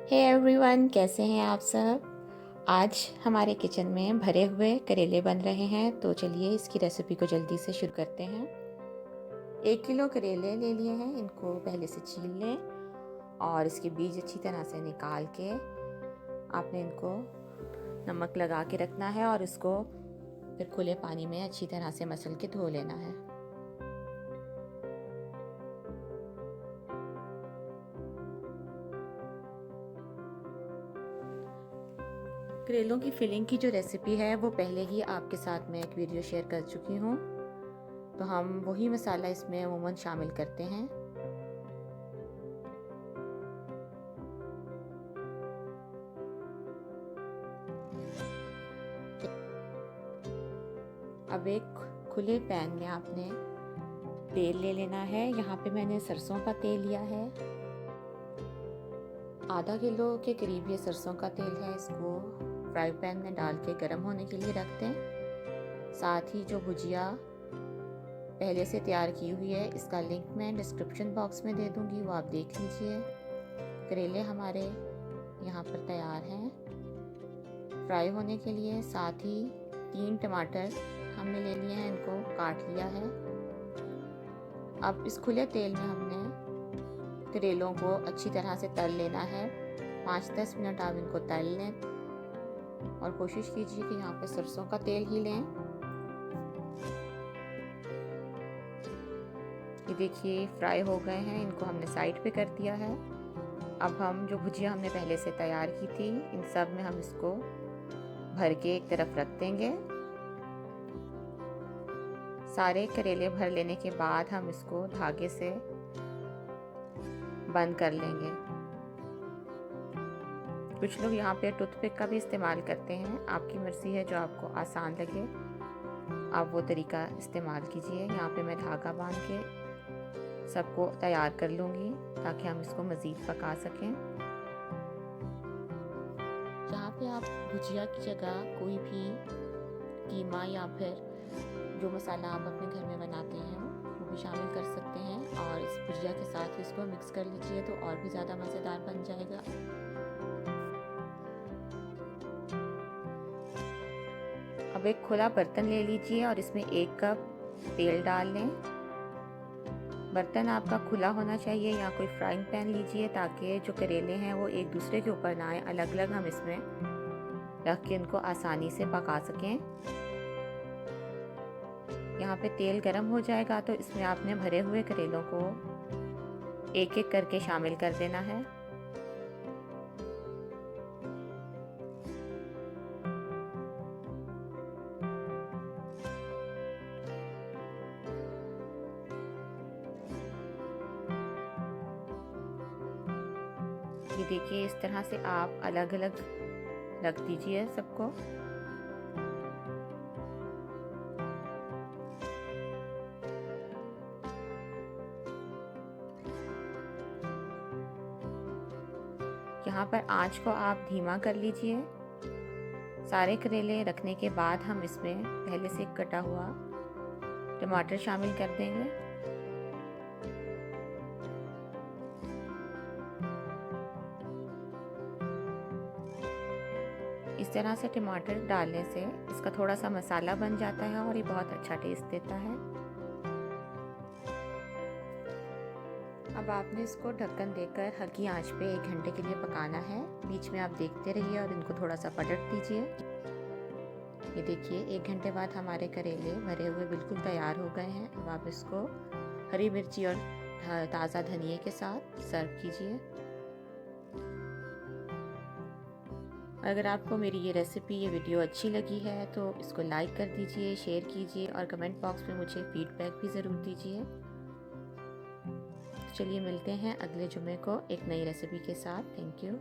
Hey everyone, कैसे हैं आप सब। आज हमारे किचन में भरे हुए करेले बन रहे हैं, तो चलिए इसकी रेसिपी को जल्दी से शुरू करते हैं। 1 किलो करेले ले लिए हैं, इनको पहले से छील लें और इसके बीज अच्छी तरह से निकाल के आपने इनको नमक लगा के रखना है और इसको फिर खुले पानी में अच्छी तरह से मसल के धो लेना है। करेलों की फिलिंग की जो रेसिपी है वो पहले ही आपके साथ में एक वीडियो शेयर कर चुकी हूँ, तो हम वही मसाला इसमें अमूमन शामिल करते हैं। अब एक खुले पैन में आपने तेल ले लेना है। यहाँ पे मैंने सरसों का तेल लिया है, आधा किलो के करीब ये सरसों का तेल है। इसको फ्राई पैन में डाल के गर्म होने के लिए रख दें। साथ ही जो भुजिया पहले से तैयार की हुई है, इसका लिंक मैं डिस्क्रिप्शन बॉक्स में दे दूँगी, वो आप देख लीजिए। करेले हमारे यहाँ पर तैयार हैं फ्राई होने के लिए। साथ ही 3 टमाटर हमने ले लिए हैं, इनको काट लिया है। अब इस खुले तेल में हमने करेलों को अच्छी तरह से तल लेना है। 5-10 मिनट आप इनको तल लें और कोशिश कीजिए कि यहाँ पे सरसों का तेल ही लें। ये देखिए फ्राई हो गए हैं, इनको हमने साइड पे कर दिया है। अब हम जो भुजिया हमने पहले से तैयार की थी, इन सब में हम इसको भर के एक तरफ रख देंगे। सारे करेले भर लेने के बाद हम इसको धागे से बंद कर लेंगे। कुछ लोग यहाँ पे टूथपिक का भी इस्तेमाल करते हैं, आपकी मर्ज़ी है, जो आपको आसान लगे आप वो तरीका इस्तेमाल कीजिए। यहाँ पे मैं धागा बांध के सबको तैयार कर लूँगी ताकि हम इसको मज़ीद पका सकें। यहाँ पे आप भुजिया की जगह कोई भी कीमा या फिर जो मसाला आप अपने घर में बनाते हैं वो भी शामिल कर सकते हैं और इस भुजिया के साथ इसको मिक्स कर लीजिए तो और भी ज़्यादा मज़ेदार बन जाएगा। अब एक खुला बर्तन ले लीजिए और इसमें 1 कप तेल डाल लें। बर्तन आपका खुला होना चाहिए या कोई फ्राइंग पैन लीजिए ताकि जो करेले हैं वो एक दूसरे के ऊपर ना आए, अलग अलग हम इसमें रख के इनको आसानी से पका सकें। यहाँ पे तेल गरम हो जाएगा तो इसमें आपने भरे हुए करेलों को एक एक करके शामिल कर देना है। ये देखिए इस तरह से आप अलग अलग रख दीजिए सबको। यहाँ पर आंच को आप धीमा कर लीजिए। सारे करेले रखने के बाद हम इसमें पहले से कटा हुआ टमाटर शामिल कर देंगे। इस तरह से टमाटर डालने से इसका थोड़ा सा मसाला बन जाता है और ये बहुत अच्छा टेस्ट देता है। अब आपने इसको ढक्कन देकर हल्की आंच पे 1 घंटे के लिए पकाना है। बीच में आप देखते रहिए और इनको थोड़ा सा पलट दीजिए। ये देखिए 1 घंटे बाद हमारे करेले भरे हुए बिल्कुल तैयार हो गए हैं। अब आप इसको हरी मिर्ची और ताज़ा धनिए के साथ सर्व कीजिए। अगर आपको मेरी ये रेसिपी, ये वीडियो अच्छी लगी है तो इसको लाइक कर दीजिए, शेयर कीजिए और कमेंट बॉक्स में मुझे फीडबैक भी ज़रूर दीजिए। चलिए मिलते हैं अगले जुमे को एक नई रेसिपी के साथ। Thank you.